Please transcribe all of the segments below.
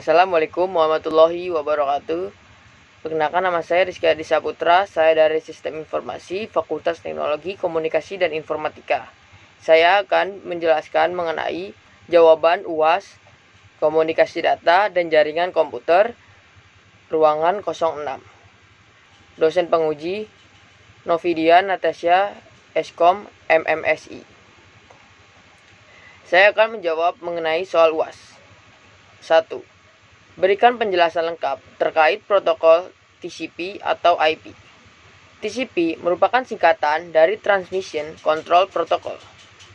Assalamualaikum warahmatullahi wabarakatuh. Perkenalkan, nama saya Rizky Adi Saputra. Saya dari Sistem Informasi Fakultas Teknologi Komunikasi dan Informatika. Saya akan menjelaskan mengenai jawaban UAS Komunikasi Data dan Jaringan Komputer Ruangan 06. Dosen penguji Novidia Natasha Eskom MMSI. Saya akan menjawab mengenai soal UAS. 1. Berikan penjelasan lengkap terkait protokol TCP atau IP. TCP merupakan singkatan dari Transmission Control Protocol,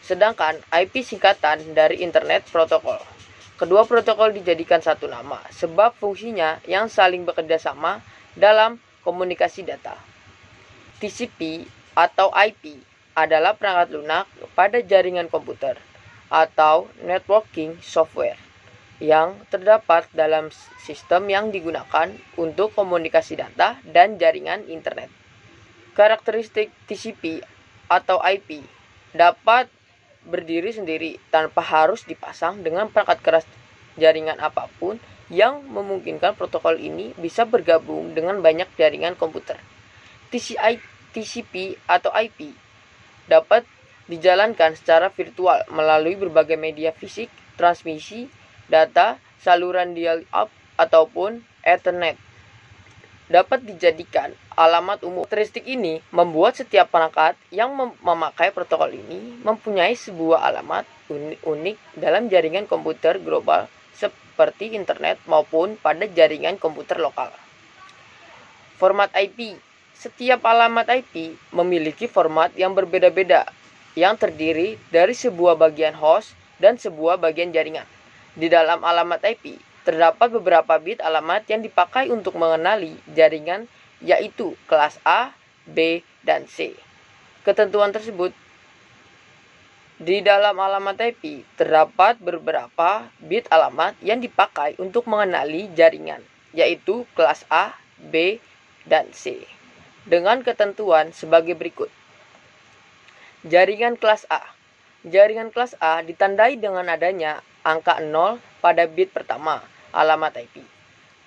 sedangkan IP singkatan dari Internet Protocol. Kedua protokol dijadikan satu nama sebab fungsinya yang saling bekerja sama dalam komunikasi data. TCP atau IP adalah perangkat lunak pada jaringan komputer atau networking software yang terdapat dalam sistem yang digunakan untuk komunikasi data dan jaringan internet. Karakteristik TCP atau IP dapat berdiri sendiri tanpa harus dipasang dengan perangkat keras jaringan apapun yang memungkinkan protokol ini bisa bergabung dengan banyak jaringan komputer. TCP atau IP dapat dijalankan secara virtual melalui berbagai media fisik, transmisi data, saluran dial-up ataupun Ethernet. Dapat dijadikan alamat umum. Karakteristik ini membuat setiap perangkat yang memakai protokol ini mempunyai sebuah alamat unik dalam jaringan komputer global seperti internet maupun pada jaringan komputer lokal. Format IP. Setiap alamat IP memiliki format yang berbeda-beda yang terdiri dari sebuah bagian host dan sebuah bagian jaringan. Di dalam alamat IP, terdapat beberapa bit alamat yang dipakai untuk mengenali jaringan, yaitu kelas A, B, dan C. Ketentuan tersebut di dalam alamat IP terdapat beberapa bit alamat yang dipakai untuk mengenali jaringan, yaitu kelas A, B, dan C. Dengan ketentuan sebagai berikut. Jaringan kelas A. Jaringan kelas A ditandai dengan adanya angka 0 pada bit pertama alamat IP.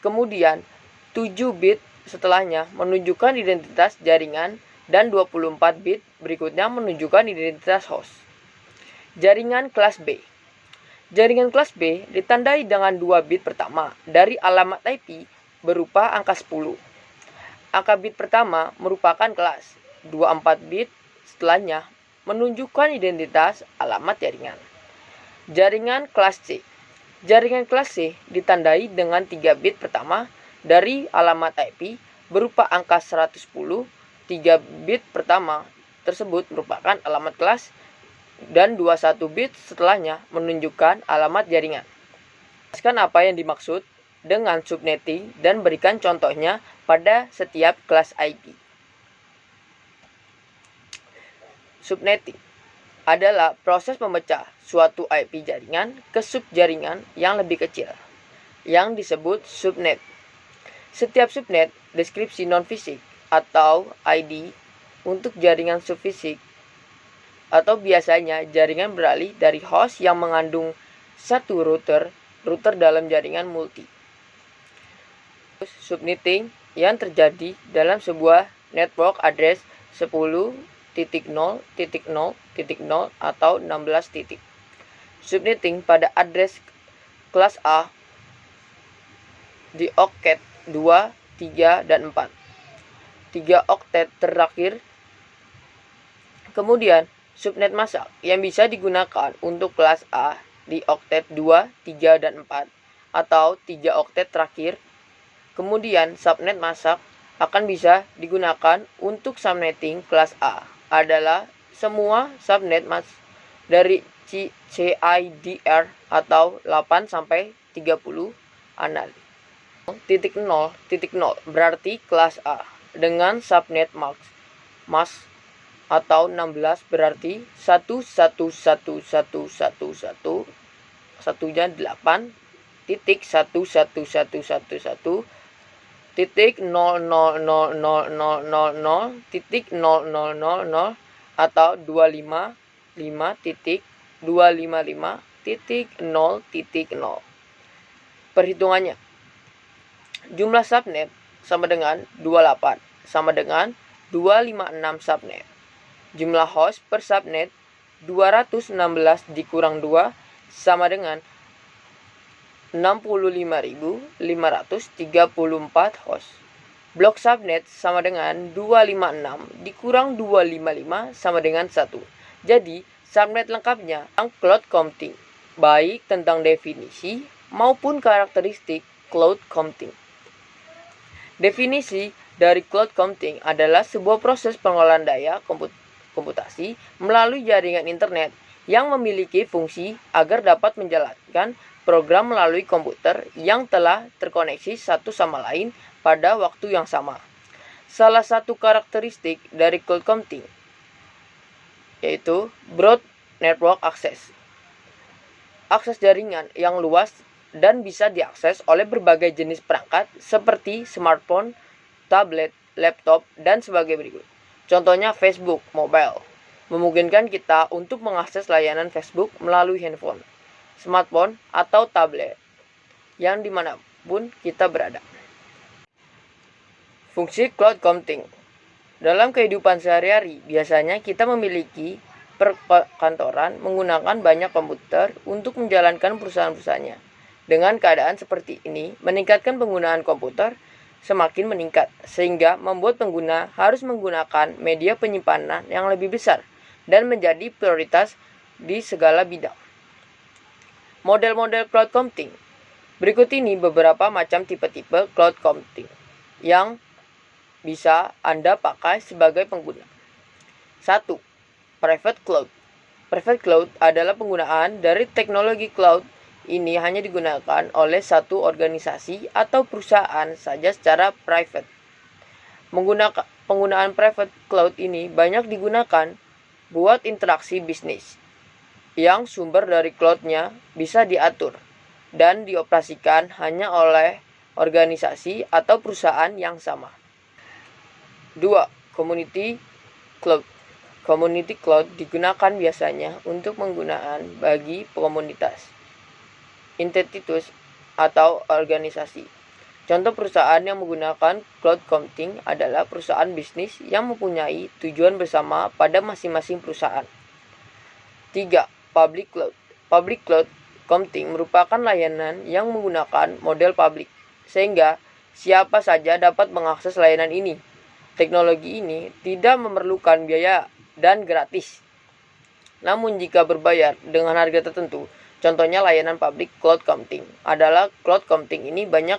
Kemudian 7 bit setelahnya menunjukkan identitas jaringan dan 24 bit berikutnya menunjukkan identitas host. Jaringan kelas B. Jaringan kelas B ditandai dengan 2 bit pertama dari alamat IP berupa angka 10. Angka bit pertama merupakan kelas, 24 bit setelahnya menunjukkan identitas alamat jaringan. Jaringan kelas C. Jaringan kelas C ditandai dengan 3 bit pertama dari alamat IP berupa angka 110. 3 bit pertama tersebut merupakan alamat kelas dan 21 bit setelahnya menunjukkan alamat jaringan. Jelaskan apa yang dimaksud dengan subnetting dan berikan contohnya pada setiap kelas IP. Subnetting adalah proses memecah suatu IP jaringan ke subjaringan yang lebih kecil, yang disebut subnet. Setiap subnet deskripsi non-fisik atau ID untuk jaringan subfisik, atau biasanya jaringan beralih dari host yang mengandung satu router dalam jaringan multi. Subnetting yang terjadi dalam sebuah network address 10.0.0.0 atau 16 titik. Subnetting pada address kelas A di oktet 2, 3, dan 4. 3 oktet terakhir. Kemudian subnet masak yang bisa digunakan untuk kelas A di oktet 2, 3, dan 4 atau 3 oktet terakhir. Kemudian subnet masak akan bisa digunakan untuk subnetting kelas A adalah semua subnet dari CIDR atau 8 sampai 30 analis. 0.0 berarti kelas A dengan subnet mask atau 16 berarti 1.1.1.1.1 satunya 8 titik 1.1.1.1.1 titik 0.0.0.0.0 titik 0.0.0.0 atau 255 titik 255 titik 0 titik 0. Perhitungannya, jumlah subnet sama dengan 28 sama dengan 256 subnet. Jumlah host per subnet 216 dikurang 2 sama dengan 65.534 host. Blok subnet sama dengan 256 dikurang 255 sama dengan 1. Jadi, subnet lengkapnya tentang cloud computing, baik tentang definisi maupun karakteristik cloud computing. Definisi dari cloud computing adalah sebuah proses pengolahan daya komputasi melalui jaringan internet yang memiliki fungsi agar dapat menjalankan program melalui komputer yang telah terkoneksi satu sama lain pada waktu yang sama. Salah satu karakteristik dari cloud computing yaitu broad network access. Akses jaringan yang luas dan bisa diakses oleh berbagai jenis perangkat seperti smartphone, tablet, laptop, dan sebagai berikut. Contohnya Facebook mobile, memungkinkan kita untuk mengakses layanan Facebook melalui handphone, smartphone, atau tablet, yang dimanapun kita berada. Fungsi cloud computing. Dalam kehidupan sehari-hari, biasanya kita memiliki perkantoran menggunakan banyak komputer untuk menjalankan perusahaan-perusahaannya. Dengan keadaan seperti ini, meningkatkan penggunaan komputer semakin meningkat, sehingga membuat pengguna harus menggunakan media penyimpanan yang lebih besar dan menjadi prioritas di segala bidang. Model-model cloud computing. Berikut ini beberapa macam tipe-tipe cloud computing yang bisa Anda pakai sebagai pengguna. 1. Private cloud. Private cloud adalah penggunaan dari teknologi cloud. Ini hanya digunakan oleh satu organisasi atau perusahaan saja secara private. Penggunaan private cloud ini banyak digunakan buat interaksi bisnis, yang sumber dari cloud-nya bisa diatur dan dioperasikan hanya oleh organisasi atau perusahaan yang sama. 2. Community cloud. Community cloud digunakan biasanya untuk penggunaan bagi komunitas, entitas, atau organisasi. Contoh perusahaan yang menggunakan cloud computing adalah perusahaan bisnis yang mempunyai tujuan bersama pada masing-masing perusahaan. 3. Public cloud. Public cloud computing merupakan layanan yang menggunakan model publik, sehingga siapa saja dapat mengakses layanan ini. Teknologi ini tidak memerlukan biaya dan gratis. Namun jika berbayar dengan harga tertentu, contohnya layanan public cloud computing adalah cloud computing ini banyak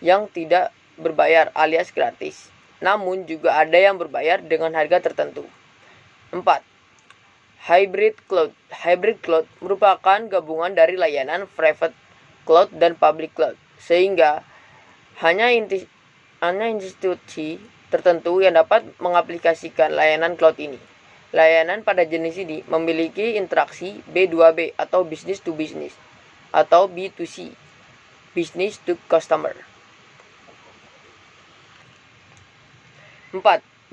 yang tidak berbayar alias gratis. Namun juga ada yang berbayar dengan harga tertentu. 4. Hybrid cloud. Hybrid cloud merupakan gabungan dari layanan private cloud dan public cloud, sehingga hanya institusi tertentu yang dapat mengaplikasikan layanan cloud ini. Layanan pada jenis ini memiliki interaksi B2B atau business to business atau B2C, business to customer. 4.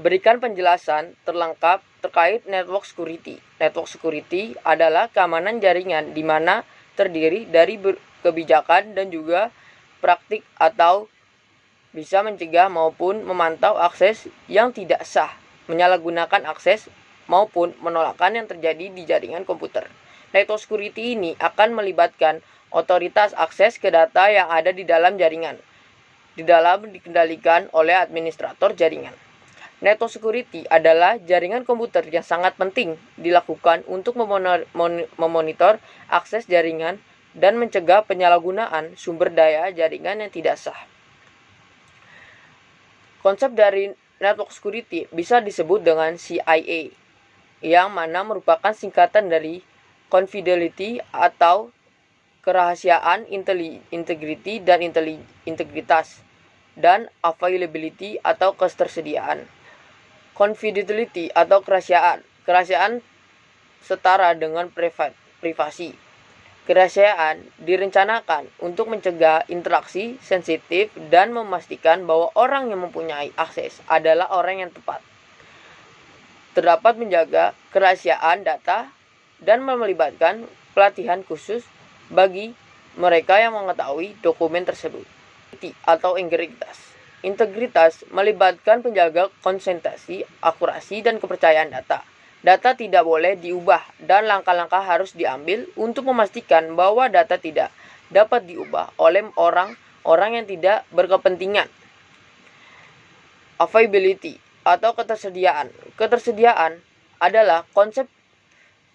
Berikan penjelasan terlengkap terkait network security. Network security adalah keamanan jaringan di mana terdiri dari kebijakan dan juga praktik atau bisa mencegah maupun memantau akses yang tidak sah, menyalahgunakan akses maupun penolakan yang terjadi di jaringan komputer. Network security ini akan melibatkan otoritas akses ke data yang ada di dalam jaringan, dikendalikan oleh administrator jaringan. Network security adalah jaringan komputer yang sangat penting dilakukan untuk memonitor akses jaringan dan mencegah penyalahgunaan sumber daya jaringan yang tidak sah. Konsep dari network security bisa disebut dengan CIA, yang mana merupakan singkatan dari confidentiality atau kerahasiaan, integrity dan integritas, dan availability atau ketersediaan. Confidentiality atau kerahasiaan. Kerahasiaan setara dengan privasi. Kerahasiaan direncanakan untuk mencegah interaksi sensitif dan memastikan bahwa orang yang mempunyai akses adalah orang yang tepat. Terdapat menjaga kerahasiaan data dan melibatkan pelatihan khusus bagi mereka yang mengetahui dokumen tersebut. Atau integritas. Integritas melibatkan penjaga konsentrasi, akurasi, dan kepercayaan data. Data tidak boleh diubah dan langkah-langkah harus diambil untuk memastikan bahwa data tidak dapat diubah oleh orang-orang yang tidak berkepentingan. Availability atau ketersediaan. Ketersediaan adalah konsep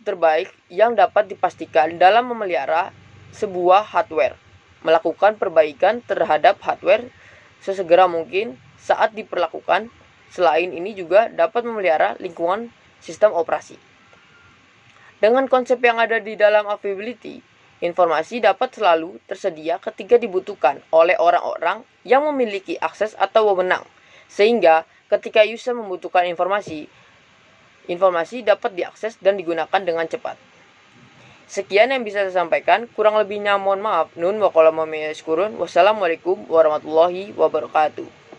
terbaik yang dapat dipastikan dalam memelihara sebuah hardware. Melakukan perbaikan terhadap hardware sesegera mungkin saat diperlakukan. Selain ini juga dapat memelihara lingkungan sistem operasi. Dengan konsep yang ada di dalam availability, informasi dapat selalu tersedia ketika dibutuhkan oleh orang-orang yang memiliki akses atau wewenang. Sehingga ketika user membutuhkan informasi dapat diakses dan digunakan dengan cepat. Sekian yang bisa saya sampaikan, kurang lebihnya mohon maaf. Nun wa qala ma yaskurun. Wassalamualaikum warahmatullahi wabarakatuh.